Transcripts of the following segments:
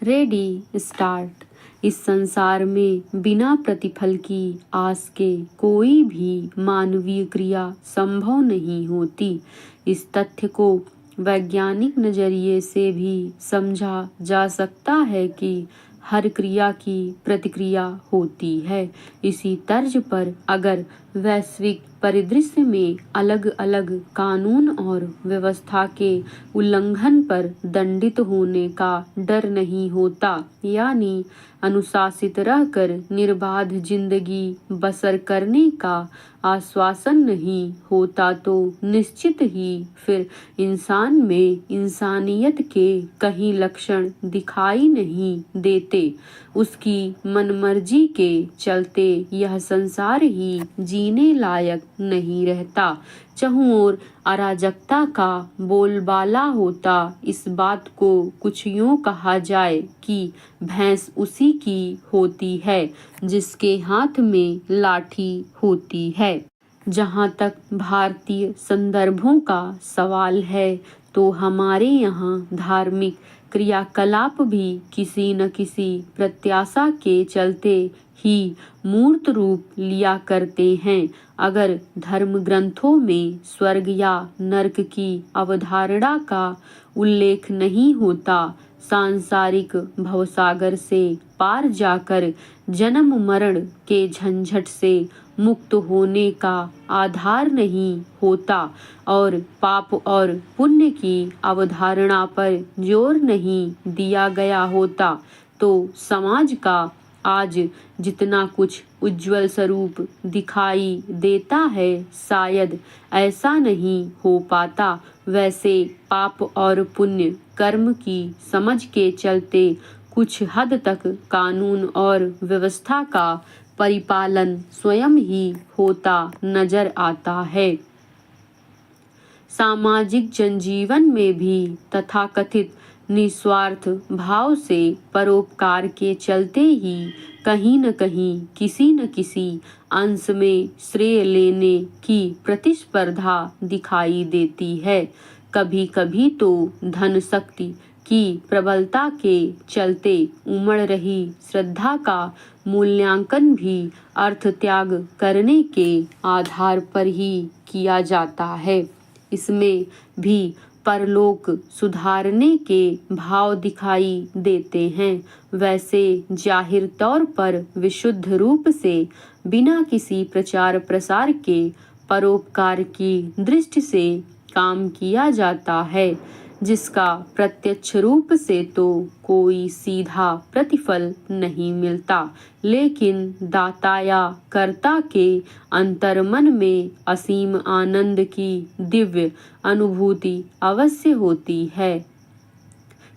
Ready start. इस संसार में बिना प्रतिफल की आस के कोई भी मानवीय क्रिया संभव नहीं होती। इस तथ्य को वैज्ञानिक नजरिए से भी समझा जा सकता है कि हर क्रिया की प्रतिक्रिया होती है। इसी तर्ज पर अगर वैश्विक परिदृश्य में अलग अलग कानून और व्यवस्था के उल्लंघन पर दंडित होने का डर नहीं होता, यानी अनुशासित रहकर निर्बाध जिंदगी बसर करने का आश्वासन नहीं होता, तो निश्चित ही फिर इंसान में इंसानियत के कहीं लक्षण दिखाई नहीं देते। उसकी मनमर्जी के चलते यह संसार ही जीने लायक नहीं रहता। चहुं ओर अराजकता का बोलबाला होता। इस बात को कुछ यूं कहा जाए कि भैंस उसी की होती है जिसके हाथ में लाठी होती है। जहाँ तक भारतीय संदर्भों का सवाल है, तो हमारे यहाँ धार्मिक क्रियाकलाप भी किसी न किसी प्रत्याशा के चलते ही मूर्त रूप लिया करते हैं। अगर धर्म ग्रंथों में स्वर्ग या नरक की अवधारणा का उल्लेख नहीं होता, सांसारिक भवसागर से पार जाकर जन्म मरण के झंझट से मुक्त होने का आधार नहीं होता और पाप और पुण्य की अवधारणा पर जोर नहीं दिया गया होता, तो समाज का आज जितना कुछ उज्जवल स्वरूप दिखाई देता है, शायद ऐसा नहीं हो पाता। वैसे पाप और पुण्य कर्म की समझ के चलते कुछ हद तक कानून और व्यवस्था का परिपालन स्वयं ही होता नजर आता है। सामाजिक जनजीवन में भी तथाकथित निस्वार्थ भाव से परोपकार के चलते ही कहीं न कहीं किसी न किसी अंश में श्रेय लेने की प्रतिस्पर्धा दिखाई देती है। कभी कभी तो धन शक्ति की प्रबलता के चलते उमड़ रही श्रद्धा का मूल्यांकन भी अर्थ त्याग करने के आधार पर ही किया जाता है। इसमें भी परलोक सुधारने के भाव दिखाई देते हैं। वैसे जाहिर तौर पर विशुद्ध रूप से बिना किसी प्रचार प्रसार के परोपकार की दृष्टि से काम किया जाता है, जिसका प्रत्यक्ष रूप से तो कोई सीधा प्रतिफल नहीं मिलता, लेकिन दाता या कर्ता के अंतर्मन में असीम आनंद की दिव्य अनुभूति अवश्य होती है।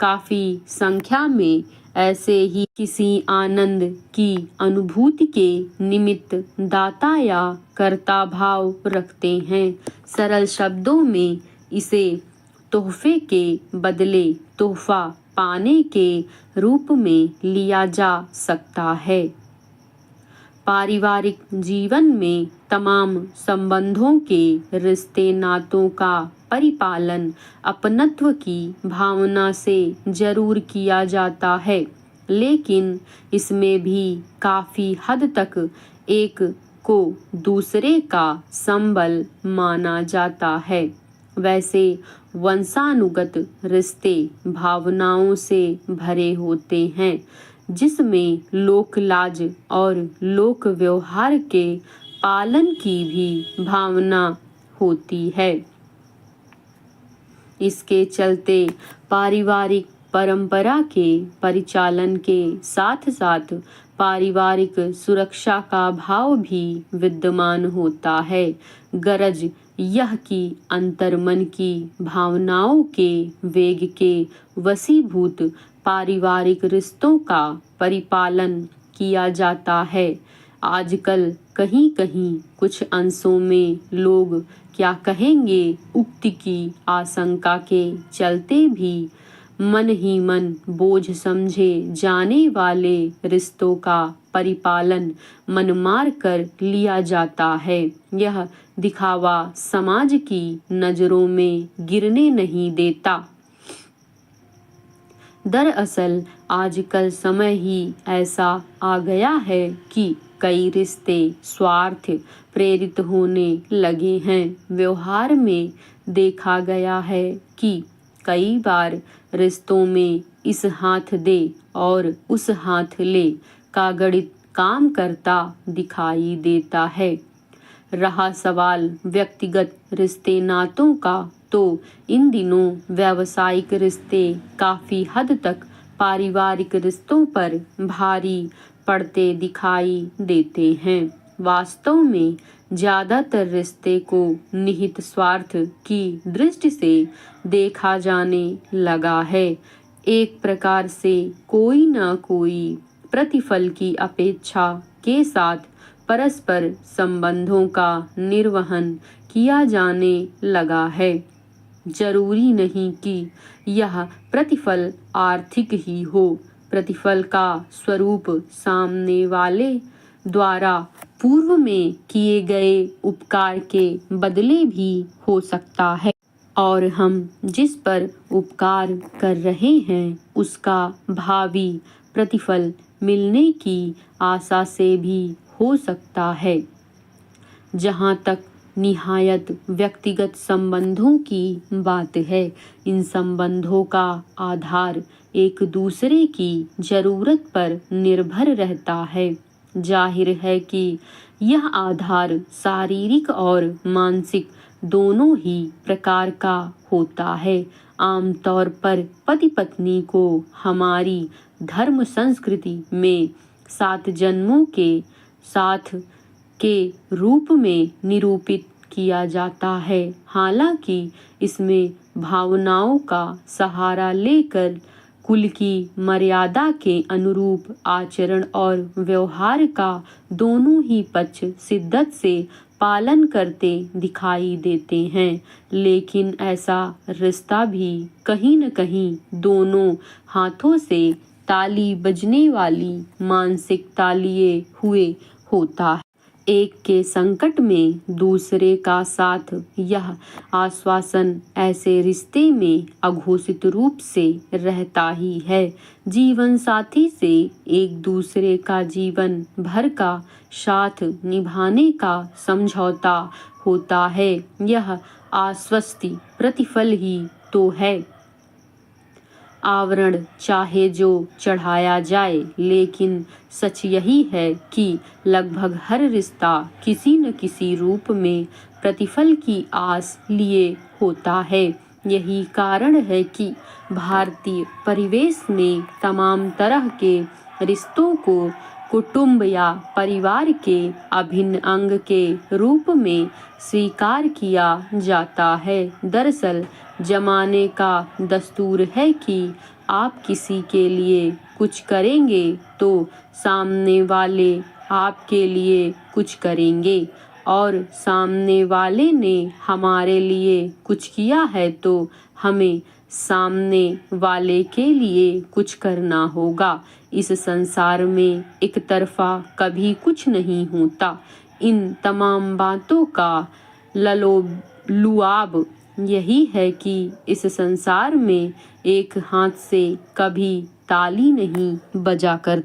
काफी संख्या में ऐसे ही किसी आनंद की अनुभूति के निमित्त दाता या कर्ता भाव रखते हैं। सरल शब्दों में इसे तोहफे के बदले तोहफा पाने के रूप में लिया जा सकता है। पारिवारिक जीवन में तमाम संबंधों के रिश्ते नातों का परिपालन अपनत्व की भावना से जरूर किया जाता है, लेकिन इसमें भी काफी हद तक एक को दूसरे का संबल माना जाता है। वैसे वंशानुगत रिश्ते भावनाओं से भरे होते हैं, जिसमें लोक लाज और लोक व्यवहार के पालन की भी भावना होती है। इसके चलते पारिवारिक परंपरा के परिचालन के साथ साथ पारिवारिक सुरक्षा का भाव भी विद्यमान होता है। गरज यह कि अंतर्मन की भावनाओं के वेग के वशीभूत पारिवारिक रिश्तों का परिपालन किया जाता है। आजकल कहीं कहीं कुछ अंशों में लोग क्या कहेंगे उक्ति की आशंका के चलते भी मन ही मन बोझ समझे जाने वाले रिश्तों का परिपालन मन मार कर लिया जाता है। यह दिखावा समाज की नजरों में गिरने नहीं देता। दरअसल आजकल समय ही ऐसा आ गया है कि कई रिश्ते स्वार्थ प्रेरित होने लगे हैं। व्यवहार में देखा गया है कि कई बार रिश्तों में इस हाथ दे और उस हाथ ले का गणित काम करता दिखाई देता है। रहा सवाल व्यक्तिगत रिश्ते नातों का, तो इन दिनों व्यावसायिक रिश्ते काफी हद तक पारिवारिक रिश्तों पर भारी पड़ते दिखाई देते हैं। वास्तव में ज्यादातर रिश्ते को निहित स्वार्थ की दृष्टि से देखा जाने लगा है। एक प्रकार से कोई न कोई प्रतिफल की अपेक्षा के साथ परस्पर संबंधों का निर्वहन किया जाने लगा है। जरूरी नहीं कि यह प्रतिफल आर्थिक ही हो। प्रतिफल का स्वरूप सामने वाले द्वारा पूर्व में किए गए उपकार के बदले भी हो सकता है और हम जिस पर उपकार कर रहे हैं उसका भावी प्रतिफल मिलने की आशा से भी हो सकता है। जहाँ तक निहायत व्यक्तिगत संबंधों की बात है, इन संबंधों का आधार एक दूसरे की जरूरत पर निर्भर रहता है। जाहिर है कि यह आधार शारीरिक और मानसिक दोनों ही प्रकार का होता है। आमतौर पर पति पत्नी को हमारी धर्म संस्कृति में 7 जन्मों के साथ के रूप में निरूपित किया जाता है। हालांकि इसमें भावनाओं का सहारा लेकर कुल की मर्यादा के अनुरूप आचरण और व्यवहार का दोनों ही पक्ष शिद्दत से पालन करते दिखाई देते हैं। लेकिन ऐसा रिश्ता भी कहीं न कहीं दोनों हाथों से ताली बजने वाली मानसिक तालिये हुए होता है। एक के संकट में दूसरे का साथ, यह आश्वासन ऐसे रिश्ते में अघोषित रूप से रहता ही है। जीवन साथी से एक दूसरे का जीवन भर का साथ निभाने का समझौता होता है। यह आश्वस्ति प्रतिफल ही तो है। आवरण चाहे जो चढ़ाया जाए, लेकिन सच यही है कि लगभग हर रिश्ता किसी न किसी रूप में प्रतिफल की आस लिए होता है। यही कारण है कि भारतीय परिवेश में तमाम तरह के रिश्तों को कुटुंब या परिवार के अभिन्न अंग के रूप में स्वीकार किया जाता है। दरअसल जमाने का दस्तूर है कि आप किसी के लिए कुछ करेंगे तो सामने वाले आपके लिए कुछ करेंगे, और सामने वाले ने हमारे लिए कुछ किया है तो हमें सामने वाले के लिए कुछ करना होगा। इस संसार में एक तरफा कभी कुछ नहीं होता। इन तमाम बातों का लुआब यही है कि इस संसार में एक हाथ से कभी ताली नहीं बजा कर।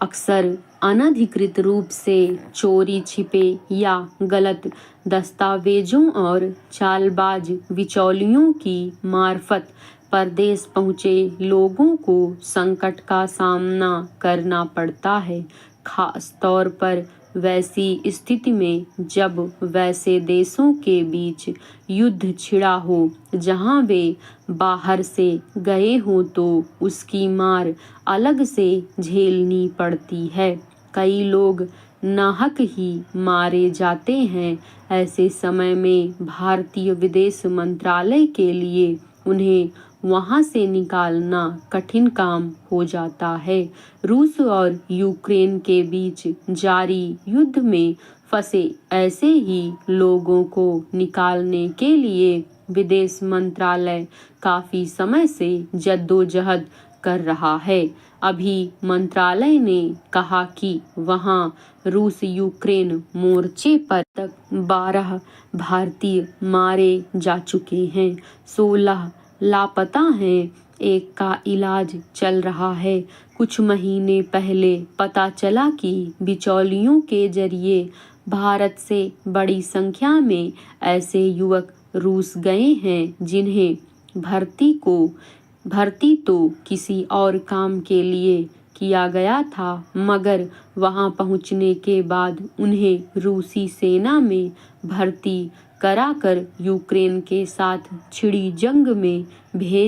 अक्सर अनधिकृत रूप से चोरी छिपे या गलत दस्तावेजों और चालबाज बिचौलियों की मार्फत परदेश पहुँचे लोगों को संकट का सामना करना पड़ता है। खास तौर पर वैसी स्थिति में जब वैसे देशों के बीच युद्ध छिड़ा हो जहां वे बाहर से गए हों तो उसकी मार अलग से झेलनी पड़ती है। कई लोग नाहक ही मारे जाते हैं। ऐसे समय में भारतीय विदेश मंत्रालय के लिए उन्हें वहां से निकालना कठिन काम हो जाता है। रूस और यूक्रेन के बीच जारी युद्ध में फंसे ऐसे ही लोगों को निकालने के लिए विदेश मंत्रालय काफी समय से जद्दोजहद कर रहा है। अभी मंत्रालय ने कहा कि वहां रूस यूक्रेन मोर्चे पर तक 12 भारतीय मारे जा चुके हैं, 16 लापता हैं एक का इलाज चल रहा है। कुछ महीने पहले पता चला कि बिचौलियों के जरिए भारत से बड़ी संख्या में ऐसे युवक रूस गए हैं जिन्हें भर्ती तो किसी और काम के लिए किया गया था, मगर वहां पहुंचने के बाद उन्हें रूसी सेना में भर्ती कराकर यूक्रेन के साथ छिड़ी जंग में भेज